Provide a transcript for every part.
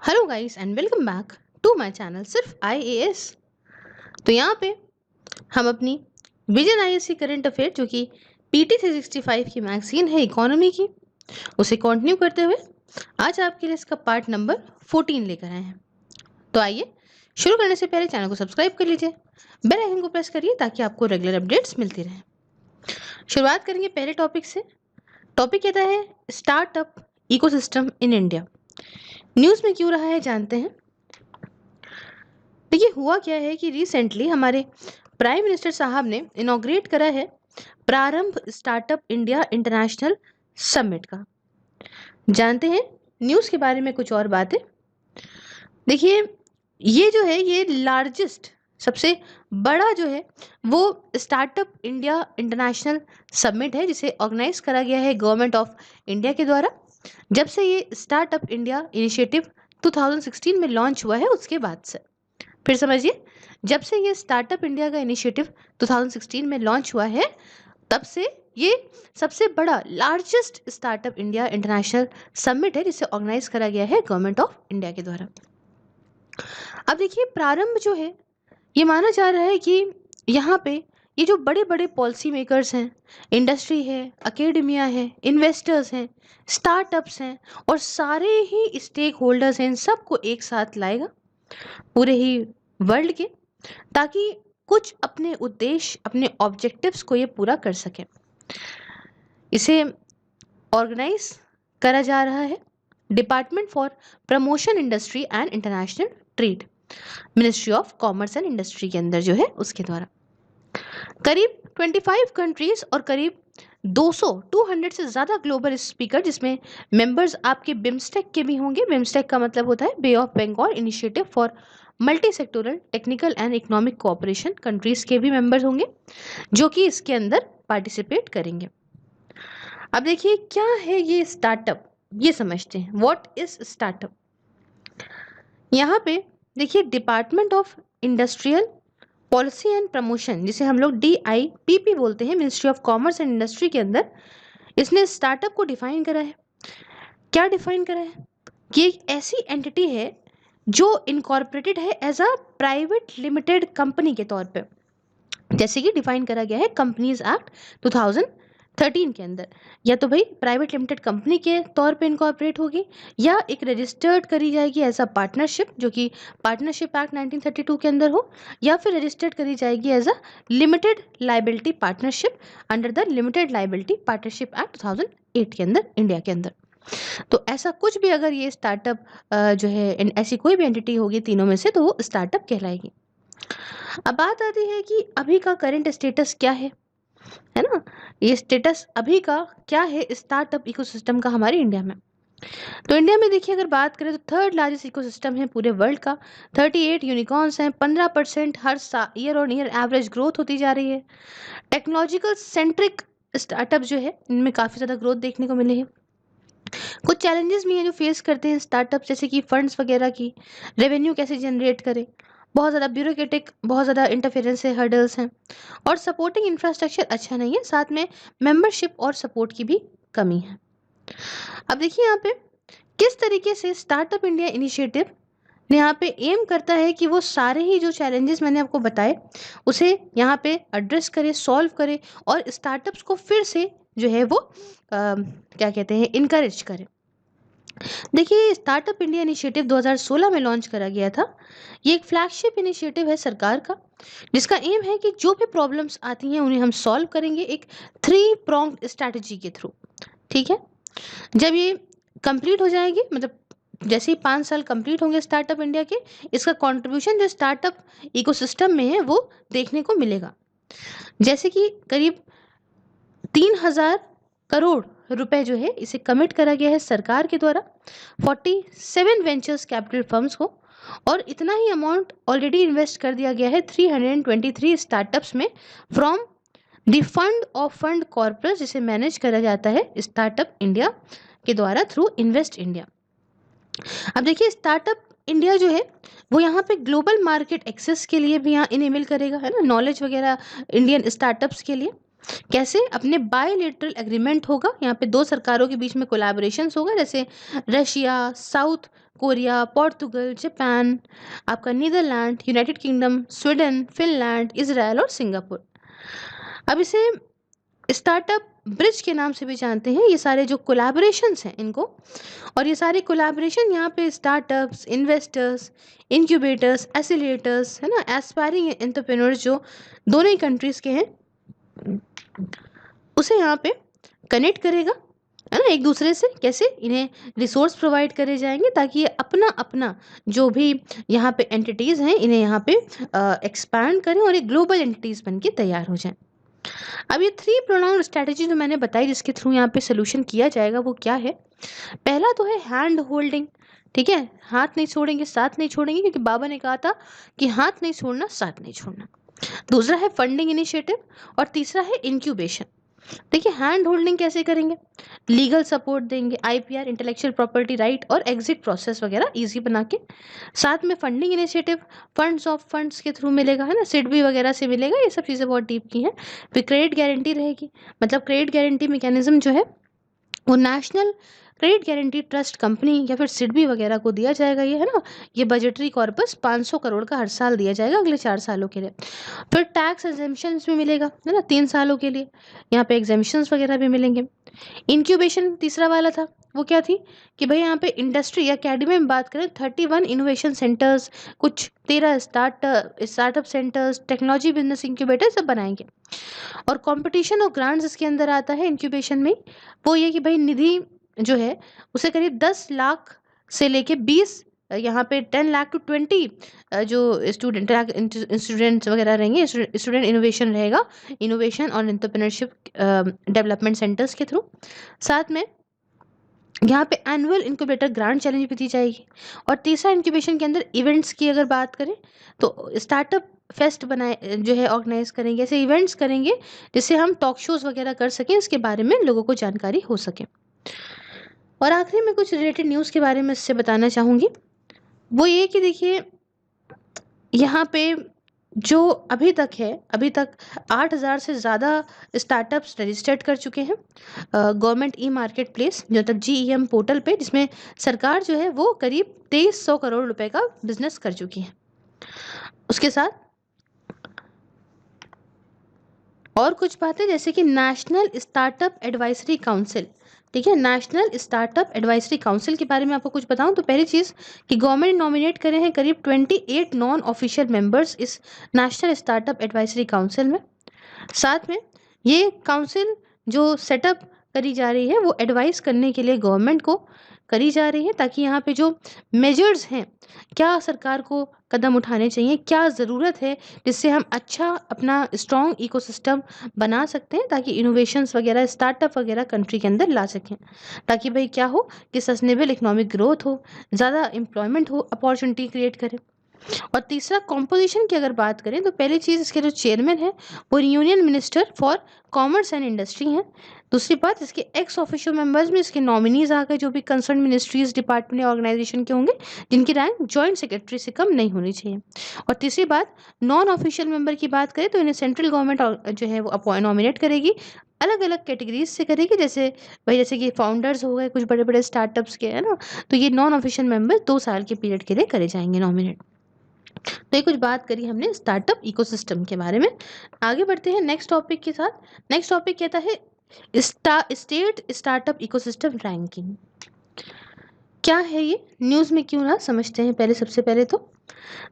Hello guys and welcome back to my channel Sirf IAS. तो यहाँ पे हम अपनी विजन आईएएस करंट अफेयर जो कि पीटी 365 की मैगजीन है इकोनॉमी की, उसे कंटिन्यू करते हुए आज आपके लिए इसका पार्ट नंबर 14 लेकर आए हैं। तो आइए शुरू करने से पहले चैनल को सब्सक्राइब कर लीजिए, बेल आइकन को प्रेस करिए ताकि आपको रेगुलर अपडेट्स मिलती रहें। शुरुआत करेंगे पहले टॉपिक से। टॉपिक कहता है startup ecosystem in India. News में क्यों रहा है जानते हैं। देखिए हुआ क्या है कि रिसेंटली हमारे प्राइम मिनिस्टर साहब ने इनॉग्रेट करा है प्रारंभ स्टार्टअप इंडिया इंटरनेशनल समिट का। जानते हैं न्यूज़ के बारे में कुछ और बातें। देखिए ये जो है ये लार्जेस्ट सबसे बड़ा जो है वो स्टार्टअप इंडिया इंटरनेशनल समिट है जिसे ऑर्गेनाइज करा गया है गवर्नमेंट ऑफ इंडिया के द्वारा। जब से ये स्टार्टअप इंडिया इनिशिएटिव 2016 में लॉन्च हुआ है उसके बाद से। फिर समझिए, जब से ये स्टार्टअप इंडिया का इनिशिएटिव 2016 में लॉन्च हुआ है तब से ये सबसे बड़ा largest startup India international summit है जिसे ऑर्गेनाइज करा गया है गवर्नमेंट ऑफ इंडिया के द्वारा। अब देखिए प्रारंभ जो है ये माना जा रहा है कि यहाँ पे ये जो बड़े बड़े पॉलिसी मेकर्स हैं, इंडस्ट्री है, अकेडमिया है, इन्वेस्टर्स हैं, स्टार्टअप्स हैं और सारे ही स्टेक होल्डर्स हैं, इन सबको एक साथ लाएगा पूरे ही वर्ल्ड के, ताकि कुछ अपने उद्देश्य अपने ऑब्जेक्टिव्स को ये पूरा कर सके। इसे ऑर्गेनाइज करा जा रहा है department for promotion industry and international trade, ministry of commerce and industry के अंदर जो है उसके द्वारा। करीब 25 कंट्रीज और करीब 200 से ज़्यादा ग्लोबल स्पीकर, जिसमें मेंबर्स आपके बिम्स्टेक के भी होंगे। बिम्स्टेक का मतलब होता है bay of Bengal initiative for multi sectoral technical and economic cooperation, countries के भी मेंबर्स होंगे जो कि इसके अंदर पार्टिसिपेट करेंगे। अब देखिए क्या है ये स्टार्टअप, ये समझते हैं व्हाट इज स्टार्टअप। यहाँ पे देखिए department of industrial policy and promotion, जिसे हम लोग DIPP बोलते हैं, ministry of commerce and industry के अंदर इसने स्टार्टअप को डिफाइन करा है। क्या डिफाइन करा है कि एक ऐसी एंटिटी है जो इनकॉर्पोरेटेड है as a private limited company के तौर पे, जैसे कि डिफाइन करा गया है कंपनीज एक्ट 2013 के अंदर। या तो भाई प्राइवेट लिमिटेड कंपनी के तौर पे इनकॉर्पोरेट होगी या एक रजिस्टर्ड करी जाएगी एज अ पार्टनरशिप, जो कि पार्टनरशिप एक्ट 1932 के अंदर हो, या फिर रजिस्टर्ड करी जाएगी as a limited liability partnership under the limited liability partnership act 2008 के अंदर इंडिया के अंदर। तो ऐसा कुछ भी अगर ये स्टार्टअप जो है ऐसी कोई भी एंटिटी होगी तीनों में से तो वो स्टार्टअप कहलाएगी। अब बात आती है कि अभी का करंट स्टेटस क्या है ना, ये स्टेटस अभी का क्या है स्टार्टअप इकोसिस्टम का हमारे इंडिया में। तो इंडिया में देखिए अगर बात करें तो थर्ड लार्जेस्ट इकोसिस्टम है पूरे वर्ल्ड का। 38 यूनिकॉर्न्स हैं, 15% हर year on year average growth होती जा रही है। टेक्नोलॉजिकल सेंट्रिक स्टार्टअप जो है इनमें काफ़ी ज़्यादा ग्रोथ देखने को मिली है। कुछ चैलेंजेस भी हैं जो फेस करते हैं स्टार्टअप, जैसे कि फंड्स वगैरह की, रेवेन्यू कैसे जनरेट करें, बहुत ज़्यादा ब्यूरोक्रेटिक, बहुत ज़्यादा इंटरफेरेंस से हर्डल्स हैं और सपोर्टिंग इंफ्रास्ट्रक्चर अच्छा नहीं है, साथ में मेंबरशिप और सपोर्ट की भी कमी है। अब देखिए यहाँ पे किस तरीके से स्टार्टअप इंडिया इनिशिएटिव ने यहाँ पे एम करता है कि वो सारे ही जो चैलेंजेस मैंने आपको बताए उसे यहाँ पे एड्रेस करे, सॉल्व करे और स्टार्टअप्स को फिर से जो है वो क्या कहते हैं इनकरेज करे। देखिए स्टार्टअप इंडिया इनिशिएटिव 2016 में लॉन्च करा गया था। ये एक फ्लैगशिप इनिशिएटिव है सरकार का, जिसका एम है कि जो भी प्रॉब्लम्स आती हैं उन्हें हम सॉल्व करेंगे एक 3 pronged स्ट्रैटेजी के थ्रू। ठीक है, जब ये कंप्लीट हो जाएगी, मतलब जैसे ही 5 साल कंप्लीट होंगे स्टार्टअप इंडिया के, इसका कंट्रीब्यूशन जो स्टार्टअप इकोसिस्टम में है वो देखने को मिलेगा। जैसे कि करीब 3000 करोड़ रुपए जो है इसे कमिट करा गया है सरकार के द्वारा 47 वेंचर्स कैपिटल फर्म्स को, और इतना ही अमाउंट ऑलरेडी इन्वेस्ट कर दिया गया है 323 स्टार्टअप्स में from the fund of fund corpus, जिसे मैनेज करा जाता है स्टार्टअप इंडिया के द्वारा थ्रू इन्वेस्ट इंडिया। अब देखिए स्टार्टअप इंडिया जो है वो यहाँ पे ग्लोबल मार्केट एक्सेस के लिए भी यहाँ इनेबल करेगा, है ना, नॉलेज वगैरह इंडियन स्टार्टअप्स के लिए। कैसे? अपने बायलैटरल एग्रीमेंट होगा, यहाँ पे 2 सरकारों के बीच में कोलैबोरेशंस होगा, जैसे Russia, South Korea, Portugal, Japan, आपका Netherland, United Kingdom, Sweden, Finland, Israel और सिंगापुर। अब इसे स्टार्टअप ब्रिज के नाम से भी जानते हैं, ये सारे जो कोलैबोरेशंस हैं इनको। और ये सारे कोलैबोरेशन यहाँ पे स्टार्टअप्स, इन्वेस्टर्स, इंक्यूबेटर्स, एसिलेटर्स, है ना, एस्पायरिंग एंटरप्रेन्योर्स जो दोनों ही कंट्रीज़ के हैं, उसे यहाँ पे कनेक्ट करेगा, है ना, एक दूसरे से। कैसे? इन्हें रिसोर्स प्रोवाइड करे जाएंगे ताकि ये अपना अपना जो भी यहाँ पे एंटिटीज़ हैं इन्हें यहाँ पे एक्सपैंड करें और एक ग्लोबल एंटिटीज़ बन के तैयार हो जाएं। अब ये 3 प्रोनाउन स्ट्रैटेजी जो मैंने बताई जिसके थ्रू यहाँ पे सोल्यूशन किया जाएगा वो क्या है? पहला तो है हैंड होल्डिंग, ठीक है, हाथ नहीं छोड़ेंगे, साथ नहीं छोड़ेंगे, क्योंकि बाबा ने कहा था कि हाथ नहीं छोड़ना, साथ नहीं छोड़ना। दूसरा है फंडिंग इनिशिएटिव और तीसरा है इंक्यूबेशन। देखिए हैंड होल्डिंग कैसे करेंगे? लीगल सपोर्ट देंगे, आईपीआर, इंटेलेक्चुअल प्रॉपर्टी राइट और एग्जिट प्रोसेस वगैरह इजी बना के। साथ में funding initiative funds of funds के थ्रू मिलेगा, है ना, सिडबी वगैरह से मिलेगा, ये सब चीज़ें बहुत डीप की हैं। फिर क्रेडिट गारंटी रहेगी, मतलब क्रेडिट गारंटी मैकेनिज्म जो है वो national credit guarantee trust company या फिर सिडबी वगैरह को दिया जाएगा, ये है ना, ये बजटरी कॉर्पस 500 करोड़ का हर साल दिया जाएगा अगले 4 सालों के लिए। फिर टैक्स एग्जेम्पशंस भी मिलेगा, है ना, 3 सालों के लिए यहाँ पे एग्जेम्पशंस वगैरह भी मिलेंगे। इंक्यूबेशन तीसरा वाला था, वो क्या थी कि भाई यहाँ पे इंडस्ट्री या अकेडमी में बात करें 31 इनोवेशन सेंटर्स, कुछ 13 startup centres, technology business incubator सब बनाएंगे। और कंपटीशन और ग्रांट्स इसके अंदर आता है इंक्यूबेशन में, वो ये कि भाई निधि जो है उसे करीब 10 लाख से लेके 20, यहाँ पे 10 लाख टू 20 जो स्टूडेंट्स वगैरह रहेंगे, स्टूडेंट इनोवेशन रहेगा, इनोवेशन और एंटरप्रेन्योरशिप डेवलपमेंट सेंटर्स के थ्रू। साथ में यहाँ पे एनुअल इंक्यूबेटर ग्रांट चैलेंज भी दी जाएगी। और तीसरा इंक्यूबेशन के अंदर इवेंट्स की अगर बात करें तो स्टार्टअप फेस्ट बनाए जो है ऑर्गेनाइज करेंगे, ऐसे इवेंट्स करेंगे जिससे हम टॉक शोज वगैरह कर सकें, इसके बारे में लोगों को जानकारी हो सके। और आखिरी में कुछ रिलेटेड न्यूज़ के बारे में इससे बताना चाहूँगी, वो ये कि देखिए यहाँ पे जो अभी तक 8,000 से ज़्यादा स्टार्टअप्स रजिस्टर्ड कर चुके हैं गवर्नमेंट ई मार्केट प्लेस मतलब GEM पोर्टल पे, जिसमें सरकार जो है वो करीब 2300 करोड़ रुपए का बिजनेस कर चुकी है। उसके साथ और कुछ बातें जैसे कि नेशनल स्टार्टअप एडवाइजरी काउंसिल, ठीक है, नेशनल स्टार्टअप एडवाइजरी काउंसिल के बारे में आपको कुछ बताऊं तो पहली चीज़ कि गवर्नमेंट नॉमिनेट करे हैं करीब 28 नॉन ऑफिशियल मेंबर्स इस नेशनल स्टार्टअप एडवाइजरी काउंसिल में। साथ में ये काउंसिल जो सेटअप करी जा रही है वो एडवाइस करने के लिए गवर्नमेंट को करी जा रही है, ताकि यहाँ पे जो मेजर्स हैं, क्या सरकार को कदम उठाने चाहिए, क्या ज़रूरत है, जिससे हम अच्छा अपना स्ट्रॉन्ग इकोसिस्टम बना सकते हैं, ताकि इनोवेशंस वगैरह स्टार्टअप वगैरह कंट्री के अंदर ला सकें, ताकि भाई क्या हो कि सस्टेनेबल इकोनॉमिक ग्रोथ हो, ज़्यादा एम्प्लॉयमेंट हो, अपॉर्चुनिटी क्रिएट करे। और तीसरा कॉम्पोजिशन की अगर बात करें तो पहली चीज़ इसके जो चेयरमैन है वो union minister for commerce and industry हैं। दूसरी बात, इसके एक्स ऑफिशियल मेंबर्स में इसके नॉमिनीज आ गए जो भी कंसर्न मिनिस्ट्रीज, डिपार्टमेंट या ऑर्गेनाइजेशन के होंगे, जिनकी रैंक जॉइंट सेक्रेटरी से कम नहीं होनी चाहिए। और तीसरी बात, नॉन ऑफिशियल मेंबर की बात करें तो इन्हें सेंट्रल गवर्नमेंट जो है वो नॉमिनेट करेगी, अलग अलग कैटेगरीज से करेगी, जैसे कि फाउंडर्स हो गए कुछ बड़े बड़े स्टार्टअप्स के, है ना, तो ये नॉन ऑफिशियल मेंबर 2 साल के पीरियड के लिए करे जाएंगे नॉमिनेट। तो ये कुछ बात करी हमने स्टार्टअप इकोसिस्टम के बारे में। आगे बढ़ते हैं नेक्स्ट टॉपिक के साथ। नेक्स्ट टॉपिक कहता है स्टेट स्टार्टअप इकोसिस्टम रैंकिंग। क्या है ये, न्यूज़ में क्यों रहा, समझते हैं पहले। सबसे पहले तो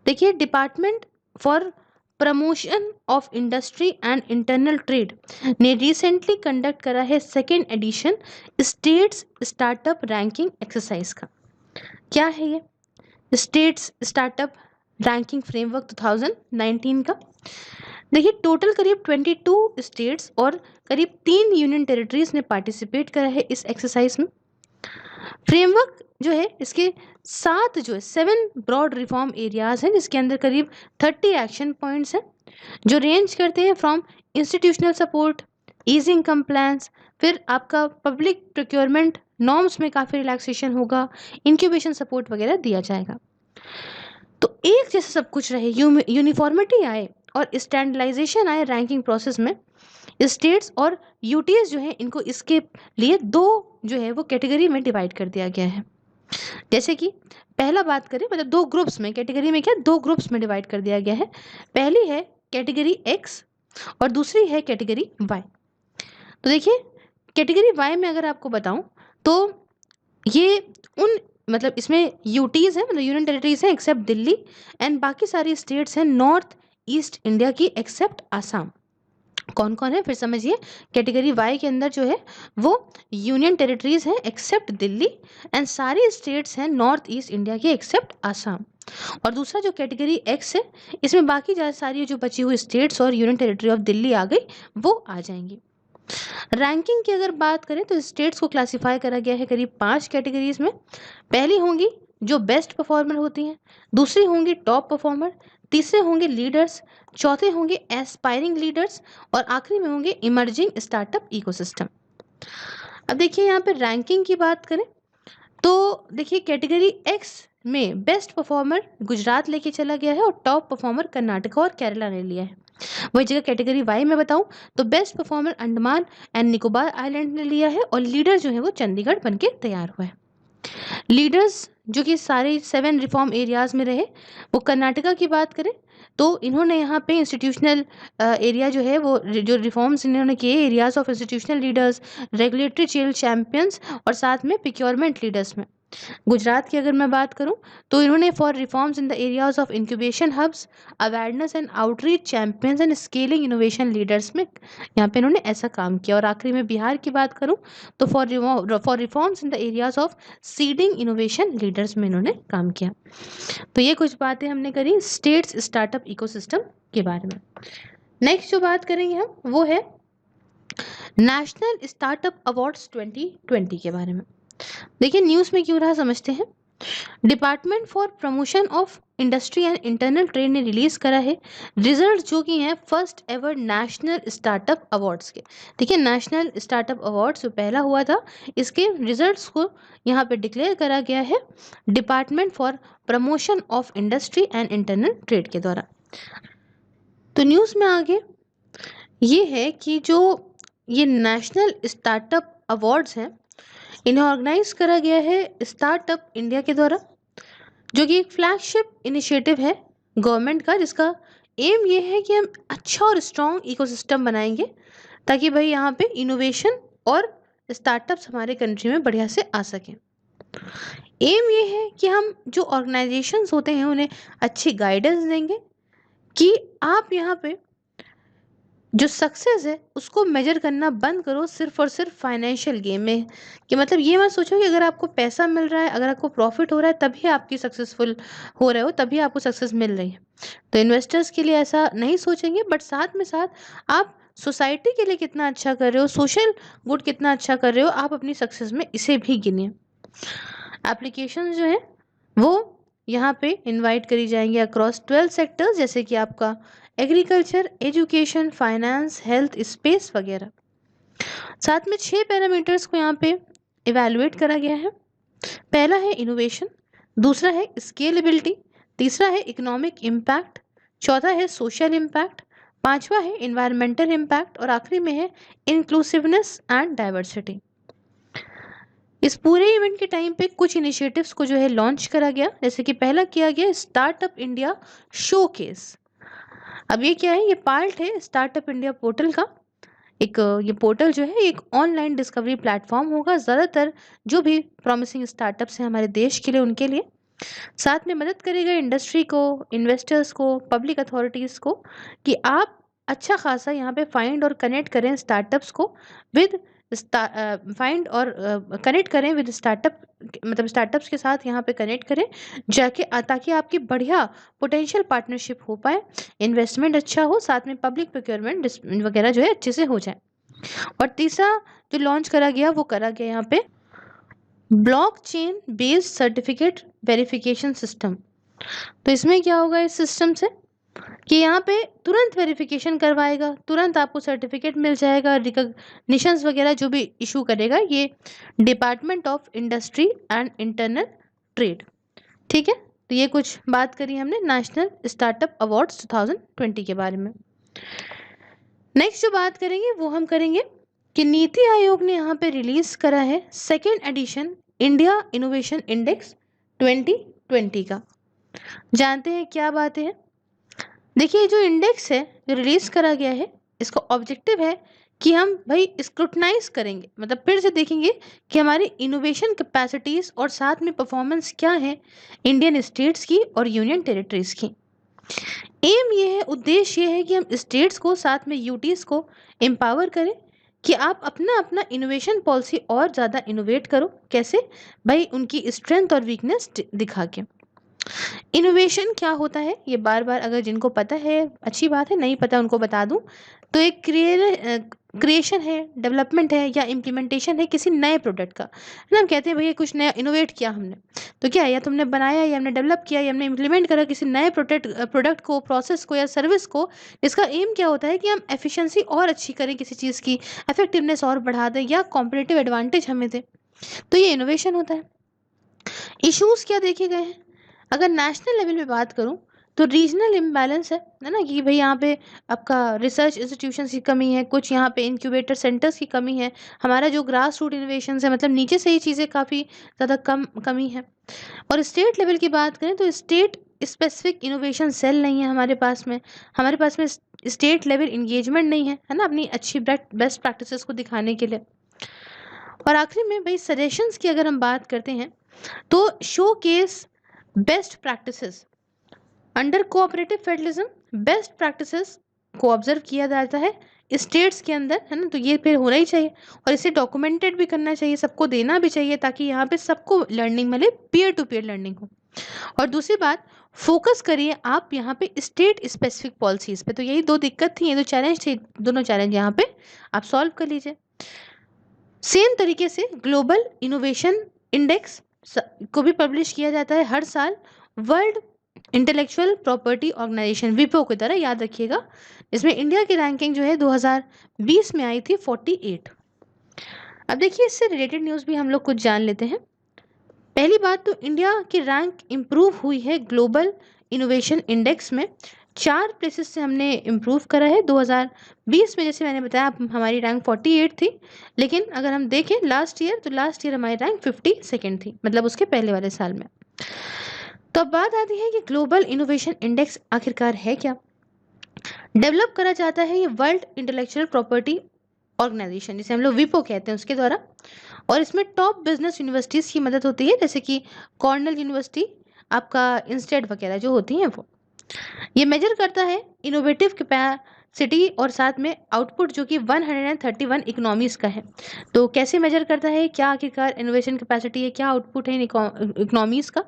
देखिए, department for promotion of industry and internal trade ने रिसेंटली कंडक्ट करा है 2nd edition states startup ranking exercise का। क्या है ये स्टेट्स स्टार्टअप रैंकिंग फ्रेमवर्क 2019 का? देखिए, टोटल करीब 22 स्टेट्स और करीब 3 यूनियन टेरिटरीज ने पार्टिसिपेट करा है इस एक्सरसाइज में। फ्रेमवर्क जो है इसके 7 ब्रॉड रिफॉर्म एरियाज हैं, जिसके अंदर करीब 30 एक्शन पॉइंट्स हैं जो रेंज करते हैं from institutional support, easing compliance, फिर आपका पब्लिक प्रोक्योरमेंट नॉर्म्स में काफ़ी रिलैक्सेशन होगा, इंक्यूबेशन सपोर्ट वगैरह दिया जाएगा। तो एक जैसा सब कुछ रहे, यूनिफॉर्मिटी आए और स्टैंडर्डाइजेशन आए रैंकिंग प्रोसेस में, स्टेट्स और यूटीज जो है इनको इसके लिए दो जो है वो कैटेगरी में डिवाइड कर दिया गया है। जैसे कि पहला बात करें, मतलब दो ग्रुप्स में, कैटेगरी में क्या, दो ग्रुप्स में डिवाइड कर दिया गया है। पहली है कैटेगरी एक्स और दूसरी है कैटेगरी वाई। तो देखिए कैटेगरी वाई में अगर आपको बताऊं तो ये उन, मतलब इसमें यूटीज है, मतलब यूनियन टेरिटरीज है एक्सेप्ट दिल्ली, एंड बाकी सारी स्टेट्स हैं नॉर्थ ईस्ट इंडिया की एक्सेप्ट आसाम। कौन कौन है फिर समझिए, कैटेगरी वाई के अंदर जो है वो यूनियन टेरिटरीज हैं एक्सेप्ट दिल्ली, एंड सारी स्टेट्स हैं नॉर्थ ईस्ट इंडिया की एक्सेप्ट आसाम। और दूसरा जो कैटेगरी एक्स है, इसमें बाकी सारी जो बची हुई स्टेट्स और यूनियन टेरिटरी ऑफ दिल्ली आ गई वो आ जाएंगी। रैंकिंग की अगर बात करें तो स्टेट्स को क्लासिफाई करा गया है करीब 5 कैटेगरीज में। पहली होंगी जो बेस्ट परफॉर्मर होती हैं, दूसरी होंगी टॉप परफॉर्मर, तीसरे होंगे लीडर्स, चौथे होंगे एस्पायरिंग लीडर्स, और आखिरी में होंगे इमर्जिंग स्टार्टअप इकोसिस्टम। अब देखिए यहाँ पे रैंकिंग की बात करें तो देखिए कैटेगरी एक्स में बेस्ट परफॉर्मर गुजरात लेके चला गया है और टॉप परफॉर्मर कर्नाटक और केरला ने लिया है। वही जगह कैटेगरी वाई में बताऊं तो best performer Andaman and Nicobar island ने लिया है और लीडर जो है वो चंडीगढ़ बनके तैयार हुआ है। लीडर्स जो कि सारे 7 रिफॉर्म एरियाज में रहे, वो कर्नाटका की बात करें तो इन्होंने यहाँ पे इंस्टीट्यूशनल एरिया जो है वो जो रिफॉर्म्स इन्होंने किए, areas of institutional leaders, regulatory change champions और साथ में प्रोक्योरमेंट लीडर्स में। गुजरात की अगर मैं बात करूं तो इन्होंने for reforms in the areas of incubation hubs, awareness and outreach champions and scaling innovation leaders में यहाँ पे इन्होंने ऐसा काम किया। और आखिरी में बिहार की बात करूं तो for reforms in the areas of seeding innovation leaders में इन्होंने काम किया। तो ये कुछ बातें हमने करी स्टेट्स स्टार्टअप इकोसिस्टम के बारे में। नेक्स्ट जो बात करेंगे हम वो है नेशनल स्टार्टअप अवार्ड्स 2020 के बारे में। देखिए न्यूज़ में क्यों रहा समझते हैं। Department for promotion of industry and internal trade ने रिलीज करा है रिजल्ट जो कि हैं first ever national startup awards के। देखिए नेशनल स्टार्टअप अवार्ड्स जो पहला हुआ था इसके रिजल्ट्स को यहाँ पे डिक्लेयर करा गया है department for promotion of industry and internal trade के द्वारा। तो न्यूज़ में आगे ये है कि जो ये नेशनल स्टार्टअप अवार्ड्स हैं इन्हें ऑर्गेनाइज करा गया है स्टार्टअप इंडिया के द्वारा, जो कि एक फ्लैगशिप इनिशिएटिव है गवर्नमेंट का, जिसका एम ये है कि हम अच्छा और स्ट्रॉन्ग इकोसिस्टम बनाएंगे ताकि भाई यहाँ पे इनोवेशन और स्टार्टअप्स हमारे कंट्री में बढ़िया से आ सकें। एम ये है कि हम जो ऑर्गेनाइजेशंस होते हैं उन्हें अच्छी गाइडेंस देंगे कि आप यहाँ पे जो सक्सेस है उसको मेजर करना बंद करो सिर्फ और सिर्फ फाइनेंशियल गेम में, कि मतलब ये मत सोचो कि अगर आपको पैसा मिल रहा है, अगर आपको प्रॉफिट हो रहा है तभी आपकी सक्सेसफुल हो रहे हो, तभी आपको सक्सेस मिल रही है। तो इन्वेस्टर्स के लिए ऐसा नहीं सोचेंगे, बट साथ में साथ आप सोसाइटी के लिए कितना अच्छा कर रहे हो, सोशल गुड कितना अच्छा कर रहे हो, आप अपनी सक्सेस में इसे भी गिनिए। एप्लीकेशन जो है वो यहाँ पे इनवाइट करी जाएंगी अक्रॉस 12 सेक्टर्स, जैसे कि आपका agriculture, education, finance, health, space वगैरह। साथ में 6 पैरामीटर्स को यहाँ पे इवैल्यूएट करा गया है। पहला है इनोवेशन, दूसरा है स्केलेबिलिटी, तीसरा है इकोनॉमिक इम्पैक्ट, चौथा है सोशल इम्पैक्ट, पांचवा है इन्वायरमेंटल इम्पैक्ट और आखिरी में है इंक्लूसिवनेस एंड डाइवर्सिटी। इस पूरे इवेंट के टाइम पे कुछ इनिशिएटिव्स को जो है लॉन्च करा गया, जैसे कि पहला किया गया स्टार्टअप इंडिया शोकेस। अब ये क्या है, ये पार्ट है स्टार्टअप इंडिया पोर्टल का। एक ये पोर्टल जो है एक ऑनलाइन डिस्कवरी प्लेटफॉर्म होगा ज़्यादातर जो भी प्रॉमिसिंग स्टार्टअप्स हैं हमारे देश के लिए उनके लिए। साथ में मदद करेगा इंडस्ट्री को, इन्वेस्टर्स को, पब्लिक अथॉरिटीज़ को कि आप अच्छा खासा यहाँ पे फाइंड और कनेक्ट करें स्टार्टअप्स को विद फाइंड और कनेक्ट करें विद स्टार्टअप, मतलब स्टार्टअप्स के साथ यहाँ पे कनेक्ट करें जाके ताकि आपकी बढ़िया पोटेंशियल पार्टनरशिप हो पाए, इन्वेस्टमेंट अच्छा हो, साथ में पब्लिक प्रोक्योरमेंट वगैरह जो है अच्छे से हो जाए। और तीसरा जो लॉन्च करा गया वो करा गया यहाँ पे blockchain based certificate verification system. तो इसमें क्या होगा इस सिस्टम से कि यहाँ पे तुरंत वेरिफिकेशन करवाएगा, तुरंत आपको सर्टिफिकेट मिल जाएगा, रिकॉग्निशंस वगैरह जो भी इशू करेगा ये department of industry and internal trade. ठीक है, तो ये कुछ बात करी हमने नेशनल स्टार्टअप अवार्ड्स 2020 के बारे में। नेक्स्ट जो बात करेंगे वो हम करेंगे कि नीति आयोग ने यहाँ पे रिलीज करा है second edition India innovation index 2020 का। जानते हैं क्या बातें हैं। देखिए जो इंडेक्स है जो रिलीज करा गया है, इसका ऑब्जेक्टिव है कि हम भाई स्क्रूटनाइज करेंगे, मतलब फिर से देखेंगे कि हमारी इनोवेशन कैपेसिटीज और साथ में परफॉर्मेंस क्या है इंडियन स्टेट्स की और यूनियन टेरिटरीज की। एम ये है, उद्देश्य ये है कि हम स्टेट्स को साथ में यूटीज को एम्पावर करें कि आप अपना अपना इनोवेशन पॉलिसी और ज़्यादा इनोवेट करो। कैसे भाई, उनकी स्ट्रेंथ और वीकनेस दिखा के। इनोवेशन क्या होता है ये बार बार अगर जिनको पता है अच्छी बात है, नहीं पता उनको बता दूं तो एक क्रिएशन है, डेवलपमेंट है या इम्प्लीमेंटेशन है किसी नए प्रोडक्ट का, है ना। हम कहते हैं भैया कुछ नया इनोवेट किया हमने, तो क्या या तुमने बनाया या हमने डेवलप किया या हमने इम्प्लीमेंट करा किसी नए प्रोडक्ट को, प्रोसेस को या सर्विस को। इसका एम क्या होता है कि हम एफिशिएंसी और अच्छी करें, किसी चीज़ की इफेक्टिवनेस और बढ़ा दें या कॉम्पिटिटिव एडवांटेज हमें दें, तो ये इनोवेशन होता है। इश्यूज क्या देखे गए हैं, अगर नेशनल लेवल पे बात करूं तो रीजनल इम्बैलेंस है ना, कि भाई यहाँ पे आपका रिसर्च इंस्टीट्यूशंस की कमी है, कुछ यहाँ पे इंक्यूबेटर सेंटर्स की कमी है, हमारा जो ग्रास रूट इनोवेशन है मतलब नीचे से ही चीज़ें काफ़ी ज़्यादा कमी है। और स्टेट लेवल की बात करें तो स्टेट स्पेसिफिक इनोवेशन सेल नहीं है हमारे पास में स्टेट लेवल इंगेजमेंट नहीं है ना, अपनी अच्छी बेस्ट प्रैक्टिसेस को दिखाने के लिए। और आखिरी में भाई सजेशंस की अगर हम बात करते हैं तो show case best practices under cooperative federalism, best practices को ऑब्जर्व किया जाता है स्टेट्स के अंदर, है ना, तो ये फिर होना ही चाहिए और इसे डॉक्यूमेंटेड भी करना चाहिए, सबको देना भी चाहिए ताकि यहाँ पे सबको लर्निंग मिले, पीयर टू पीयर लर्निंग हो। और दूसरी बात, फोकस करिए आप यहाँ पे स्टेट स्पेसिफिक पॉलिसीज पे। तो यही दो दिक्कत थी, ये दो चैलेंज थे, दोनों चैलेंज यहाँ पे आप सॉल्व कर लीजिए। सेम तरीके से ग्लोबल इनोवेशन इंडेक्स को भी पब्लिश किया जाता है हर साल वर्ल्ड इंटेलेक्चुअल प्रॉपर्टी ऑर्गेनाइजेशन विपो की तरह, याद रखिएगा। इसमें इंडिया की रैंकिंग जो है 2020 में आई थी 48। अब देखिए इससे रिलेटेड न्यूज़ भी हम लोग कुछ जान लेते हैं। पहली बात तो इंडिया की रैंक इम्प्रूव हुई है ग्लोबल इनोवेशन इंडेक्स में, 4 प्लेसेस से हमने इम्प्रूव करा है। 2020 में जैसे मैंने बताया हमारी रैंक 48 थी, लेकिन अगर हम देखें लास्ट ईयर हमारी रैंक 52nd थी, मतलब उसके पहले वाले साल में। तो अब बात आती है कि ग्लोबल इनोवेशन इंडेक्स आखिरकार है क्या। डेवलप करा जाता है ये वर्ल्ड इंटेलेक्चुअल प्रॉपर्टी ऑर्गेनाइजेशन, जिसे हम लोग विपो कहते हैं, उसके द्वारा। और इसमें टॉप बिजनेस यूनिवर्सिटीज़ की मदद होती है, जैसे कि कॉर्नेल यूनिवर्सिटी, आपका इंस्टेड वगैरह जो होती हैं वो। ये मेजर करता है इनोवेटिव कैपेसिटी और साथ में आउटपुट जो कि 131 इकोनॉमीज का है। तो कैसे मेजर करता है, क्या आखिरकार इनोवेशन कैपेसिटी है, क्या आउटपुट है इकोनॉमीज का,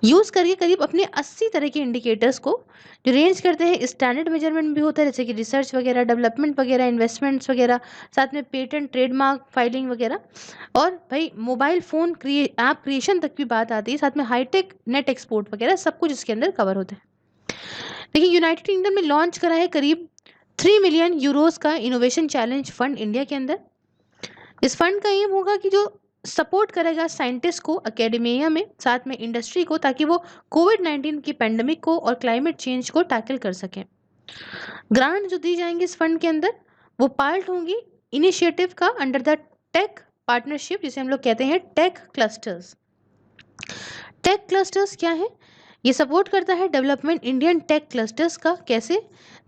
यूज़ करके करीब अपने 80 तरह के इंडिकेटर्स को जो रेंज करते हैं। स्टैंडर्ड मेजरमेंट भी होता है जैसे कि रिसर्च वगैरह, डेवलपमेंट वगैरह, इन्वेस्टमेंट्स वगैरह, साथ में पेटेंट ट्रेडमार्क फाइलिंग वगैरह। और भाई मोबाइल फ़ोन ऐप क्रिएशन तक भी बात आती है, साथ में हाईटेक नेट एक्सपोर्ट वगैरह सब कुछ इसके अंदर कवर होता है। देखिए यूनाइटेड किंगडम में लॉन्च करा है करीब 3 मिलियन यूरोस का इनोवेशन चैलेंज फंड इंडिया के अंदर। इस फंड का एम होगा कि जो सपोर्ट करेगा साइंटिस्ट को एकेडमिया में, साथ में इंडस्ट्री को, ताकि वो कोविड-19 की पेंडेमिक को और क्लाइमेट चेंज को टैकल कर सकें। ग्रांट जो दी जाएंगी इस फंड के अंदर वो पार्ट होंगी इनिशिएटिव का अंडर द टेक पार्टनरशिप, जिसे हम लोग कहते हैं टेक क्लस्टर्स। टेक क्लस्टर्स क्या है, ये सपोर्ट करता है डेवलपमेंट इंडियन टेक क्लस्टर्स का। कैसे,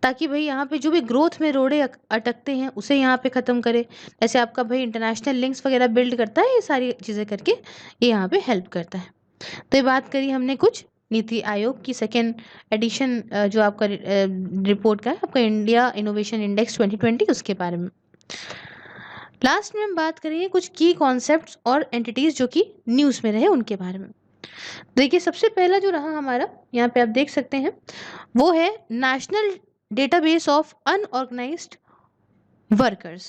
ताकि भाई यहाँ पे जो भी ग्रोथ में रोड़े अटकते हैं उसे यहाँ पे ख़त्म करे। जैसे आपका भाई इंटरनेशनल लिंक्स वगैरह बिल्ड करता है, ये सारी चीज़ें करके ये यहाँ पे हेल्प करता है। तो ये बात करी हमने कुछ नीति आयोग की सेकेंड एडिशन जो आपका रिपोर्ट का है, आपका इंडिया इनोवेशन इंडेक्स 2020, उसके बारे में। लास्ट में हम बात करेंगे कुछ की कॉन्सेप्ट्स और एंटिटीज़ जो कि न्यूज़ में रहे उनके बारे में। देखिए सबसे पहला जो रहा हमारा, यहाँ पे आप देख सकते हैं, वो है national database of unorganised workers.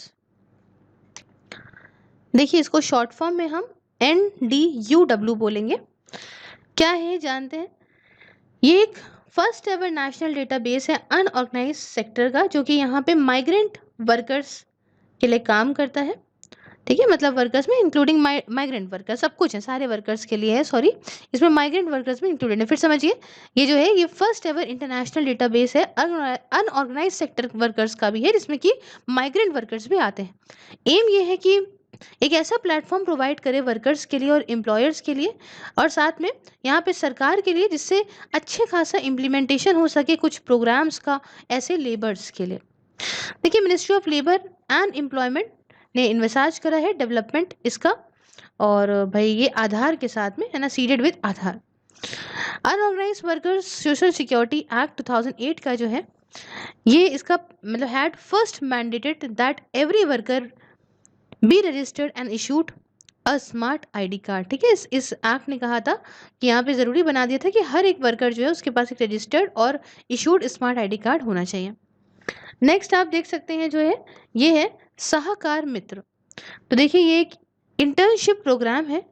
देखिए इसको शॉर्ट फॉर्म में हम NDUW बोलेंगे। क्या है जानते हैं, ये एक फर्स्ट एवर नेशनल डेटाबेस है अनऑर्गेनाइज्ड सेक्टर का, जो कि यहाँ पे माइग्रेंट वर्कर्स के लिए काम करता है। ठीक है, मतलब वर्कर्स में इंक्लूडिंग माइग्रेंट वर्कर्स, सब कुछ है, सारे वर्कर्स के लिए है, सॉरी, इसमें माइग्रेंट वर्कर्स भी इंक्लूडेड है। फिर समझिए, ये जो है ये फर्स्ट एवर इंटरनेशनल डेटाबेस है अनऑर्गेनाइज सेक्टर वर्कर्स का भी है, जिसमें कि माइग्रेंट वर्कर्स भी आते हैं। एम ये है कि एक ऐसा प्लेटफॉर्म प्रोवाइड करे वर्कर्स के लिए और एम्प्लॉयर्स के लिए, और साथ में यहाँ पे सरकार के लिए, जिससे अच्छे खासा इम्प्लीमेंटेशन हो सके कुछ प्रोग्राम्स का ऐसे लेबर्स के लिए। देखिए, ministry of labour and employment ने इन्वेसाज करा है डेवलपमेंट इसका, और भाई ये आधार के साथ में है ना, seeded with Aadhaar. Unorganise workers social security act 2008 का जो है ये इसका मतलब had first mandated that every worker be registered and issued a smart ID card. ठीक है, इस एक्ट ने कहा था कि यहाँ पे ज़रूरी बना दिया था कि हर एक वर्कर जो है उसके पास एक रजिस्टर्ड और इशूड स्मार्ट आईडी कार्ड होना चाहिए। नेक्स्ट आप देख सकते हैं जो है ये है सहकार मित्र। तो देखिए, ये एक इंटर्नशिप प्रोग्राम है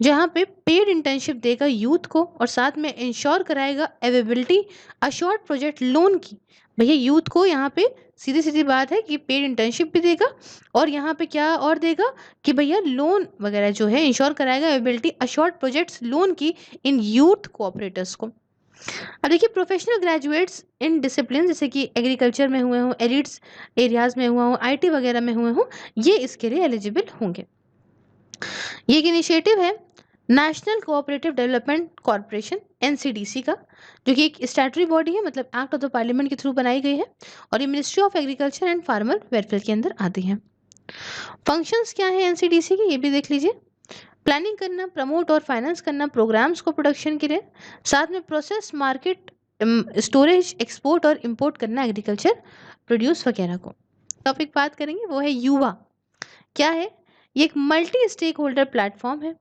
जहाँ पे पेड इंटर्नशिप देगा यूथ को, और साथ में इंश्योर कराएगा अवेलेबिलिटी अश्योर्ड प्रोजेक्ट लोन की। भैया यूथ को यहाँ पे सीधी सीधी बात है कि पेड इंटर्नशिप भी देगा, और यहाँ पे क्या और देगा कि भैया लोन वगैरह जो है इंश्योर कराएगा अवेलेबिलिटी अश्योर्ड प्रोजेक्ट्स लोन की इन यूथ कोऑपरेटर्स को। अब देखिए, प्रोफेशनल ग्रेजुएट्स इन डिसिप्लिन जैसे कि एग्रीकल्चर में हुए हों, एलिट्स एरियाज में हुआ हो, आईटी वगैरह में हुए हों, ये इसके लिए एलिजिबल होंगे। ये एक इनिशिएटिव है national cooperative development corporation NCDC का, जो कि एक स्टैट्यूटरी बॉडी है, मतलब एक्ट ऑफ द पार्लियामेंट के थ्रू बनाई गई है, और ये ministry of agriculture and farmer welfare के अंदर आती है। फंक्शंस क्या है एनसीडीसी के, ये भी देख लीजिए। प्लानिंग करना, प्रमोट और फाइनेंस करना प्रोग्राम्स को प्रोडक्शन के लिए, साथ में प्रोसेस, मार्केट, स्टोरेज, एक्सपोर्ट और इंपोर्ट करना एग्रीकल्चर प्रोड्यूस वगैरह को। टॉपिक बात करेंगे वो है युवा। क्या है ये? एक मल्टी स्टेक होल्डर प्लेटफॉर्म है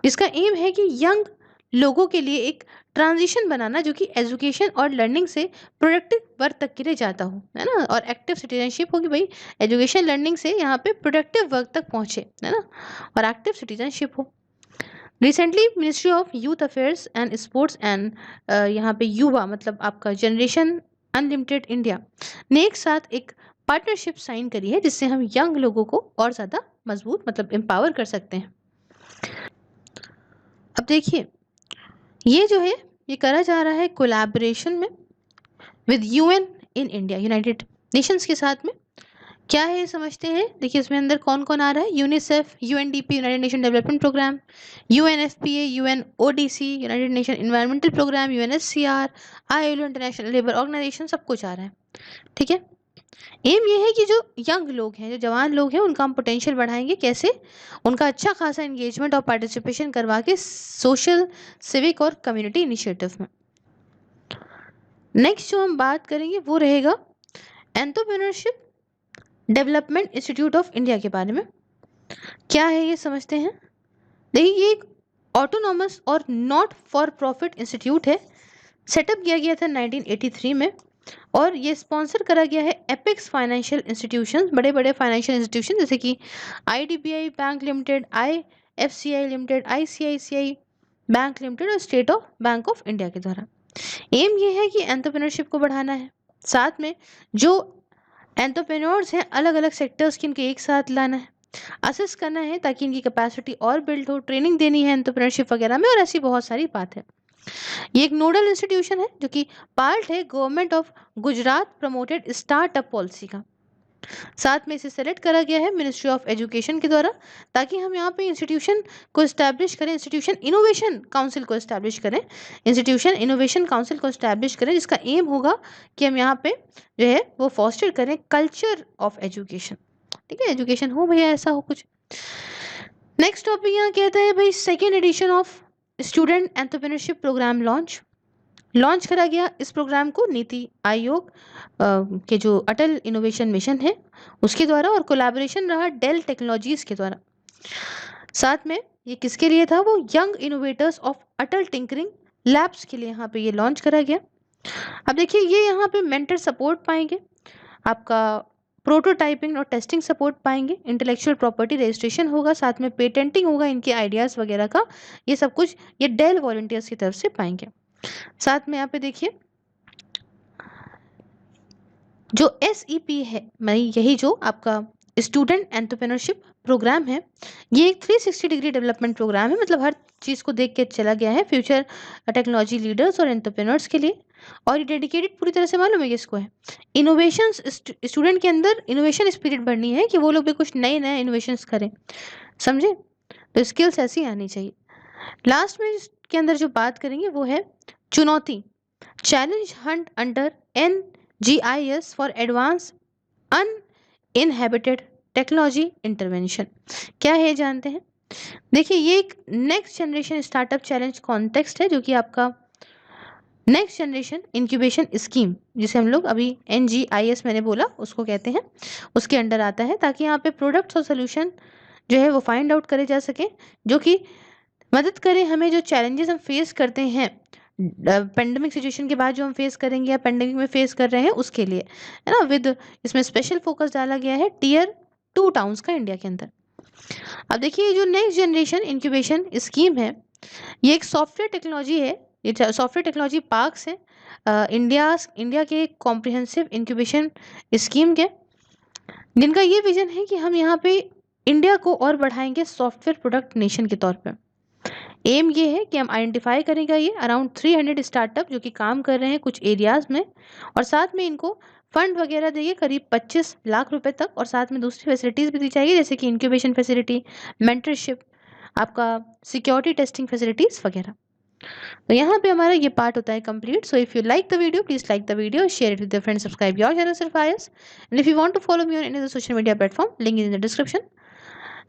जिसका एम है कि यंग लोगों के लिए एक ट्रांजिशन बनाना जो कि एजुकेशन और लर्निंग से प्रोडक्टिव वर्क तक के लिए जाता हो, है ना, और एक्टिव सिटीजनशिप होगी भाई, एजुकेशन लर्निंग से यहाँ पे प्रोडक्टिव वर्क तक पहुँचे, है ना, और एक्टिव सिटीजनशिप हो। Recently ministry of youth affairs and sports and यहाँ पे युवा मतलब आपका जनरेशन अनलिमिटेड इंडिया ने एक साथ एक पार्टनरशिप साइन करी है, जिससे हम यंग लोगों को और ज़्यादा मजबूत मतलब एम्पावर कर सकते हैं। अब देखिए, ये जो है ये करा जा रहा है कोलैबोरेशन में with UN in India, United Nations के साथ में। क्या है ये समझते हैं। देखिए, इसमें अंदर कौन कौन आ रहा है? UNICEF, UNDP United Nation Development Programme, UNFPA, UNODC United Nation Environmental Programme, UNHCR, ILO International Labour Organisation, सब कुछ आ रहा है। ठीक है, एम ये है कि जो यंग लोग हैं, जो जवान लोग हैं, उनका हम पोटेंशियल बढ़ाएंगे। कैसे? उनका अच्छा खासा एंगेजमेंट और पार्टिसिपेशन करवा के सोशल, सिविक और कम्युनिटी इनिशिएटिव में। नेक्स्ट जो हम बात करेंगे वो रहेगा entrepreneurship development institute of India के बारे में। क्या है ये समझते हैं। देखिए, ये एक ऑटोनॉमस और नॉट फॉर प्रॉफिट इंस्टीट्यूट है, सेटअप किया गया था 1983 में, और ये स्पॉन्सर करा गया है एपेक्स फाइनेंशियल इंस्टीट्यूशंस, बड़े बड़े फाइनेंशियल इंस्टीट्यूशन जैसे कि IDBI bank limited, IFCI limited, ICICI bank limited और State of Bank of India के द्वारा। एम ये है कि एंटरप्रेन्योरशिप को बढ़ाना है, साथ में जो एंटरप्रेन्योर्स हैं अलग अलग सेक्टर्स की, इनके एक साथ लाना है, असेस करना है ताकि इनकी कैपेसिटी और बिल्ड हो, ट्रेनिंग देनी है एंटरप्रेन्योरशिप वगैरह में, और ऐसी बहुत सारी बात है। ये एक नोडल इंस्टीट्यूशन है जो कि पार्ट है government of Gujarat promoted startup policy का। साथ में इसे सेलेक्ट करा गया है मिनिस्ट्री ऑफ एजुकेशन के द्वारा, ताकि हम यहाँ पे इंस्टीट्यूशन को इस्टेब्लिश करें, इंस्टीट्यूशन इनोवेशन काउंसिल को इस्टेब्लिश करें, इंस्टीट्यूशन इनोवेशन काउंसिल को इस्टेब्लिश करें, जिसका एम होगा कि हम यहाँ पे जो है वो फॉस्टर करें कल्चर ऑफ एजुकेशन। ठीक है, एजुकेशन हो भैया, ऐसा हो कुछ। नेक्स्ट टॉपिक यहाँ कहता है भाई second edition of student entrepreneurship programme launch करा गया। इस प्रोग्राम को नीति आयोग के जो अटल इनोवेशन मिशन है उसके द्वारा, और कोलैबोरेशन रहा डेल टेक्नोलॉजीज के द्वारा। साथ में ये किसके लिए था? वो young innovators of Atal tinkering labs के लिए यहाँ पे ये लॉन्च करा गया। अब देखिए, ये यहाँ पे मेंटर सपोर्ट पाएंगे, आपका प्रोटोटाइपिंग और टेस्टिंग सपोर्ट पाएंगे, इंटेलेक्चुअल प्रॉपर्टी रजिस्ट्रेशन होगा, साथ में पेटेंटिंग होगा इनके आइडियाज़ वगैरह का, ये सब कुछ ये डेल वॉलंटियर्स की तरफ से पाएंगे। साथ में यहाँ पे देखिए जो SEP है, मैं यही जो आपका स्टूडेंट एंटरप्रेन्योरशिप प्रोग्राम है, ये एक 360 डिग्री डेवलपमेंट प्रोग्राम है, मतलब हर चीज़ को देख के चला गया है फ्यूचर टेक्नोलॉजी लीडर्स और एंटरप्रेन्योर्स के लिए। और ये डेडिकेटेड पूरी तरह से मालूम है किसको है, इनोवेशन स्टूडेंट के अंदर इनोवेशन स्पिरिट बढ़नी है कि वो लोग भी कुछ नए नए इनोवेशंस करें, समझे। तो स्किल्स ऐसी आनी चाहिए। लास्ट में इसके अंदर जो बात करेंगे वो है चुनौती, challenge Hunt under NGIS for advance uninhabited technology intervention. क्या है जानते हैं। देखिए ये एक next generation startup challenge context है, जो कि आपका नेक्स्ट जनरेशन इंक्यूबेशन स्कीम, जिसे हम लोग अभी NGIS मैंने बोला उसको कहते हैं, उसके अंडर आता है, ताकि यहाँ पे प्रोडक्ट्स और सोल्यूशन जो है वो फाइंड आउट करे जा सके, जो कि मदद करें हमें जो चैलेंजेस हम फेस करते हैं पेंडेमिक सिचुएशन के बाद, जो हम फेस करेंगे या पेंडेमिक में फेस कर रहे हैं उसके लिए, है ना। विद इसमें स्पेशल फोकस डाला गया है टियर 2 टाउन्स का इंडिया के अंदर। अब देखिए ये जो नेक्स्ट जनरेशन इंक्यूबेशन स्कीम है, ये एक सॉफ्टवेयर टेक्नोलॉजी है, ये सॉफ्टवेयर टेक्नोलॉजी पार्क्स है इंडिया के कॉम्प्रिहेंसिव इंक्यूबेशन स्कीम के, जिनका ये विजन है कि हम यहाँ पे इंडिया को और बढ़ाएंगे सॉफ्टवेयर प्रोडक्ट नेशन के तौर पे। एम ये है कि हम आइडेंटिफाई करेंगे ये अराउंड 300 स्टार्टअप जो कि काम कर रहे हैं कुछ एरियाज में, और साथ में इनको फंड वगैरह देंगे करीब 25 लाख रुपए तक, और साथ में दूसरी फैसिलिटीज़ भी दी जाएगी, जैसे कि इंक्यूबेशन फैसिलिटी, मेंटरशिप, आपका सिक्योरिटी टेस्टिंग फैसिलिटीज़ वगैरह। तो यहाँ पे हमारा ये पार्ट होता है complete. So if you like the video, please like the video, share it with your friends, subscribe your channel Surfires, and if you want to follow me on any other social media platform, link is in the description.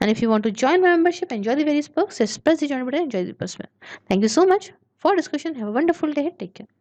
And if you want to join my membership, enjoy the various perks, just press the join button, enjoy the perks. Thank you so much for discussion. Have a wonderful day. Take care.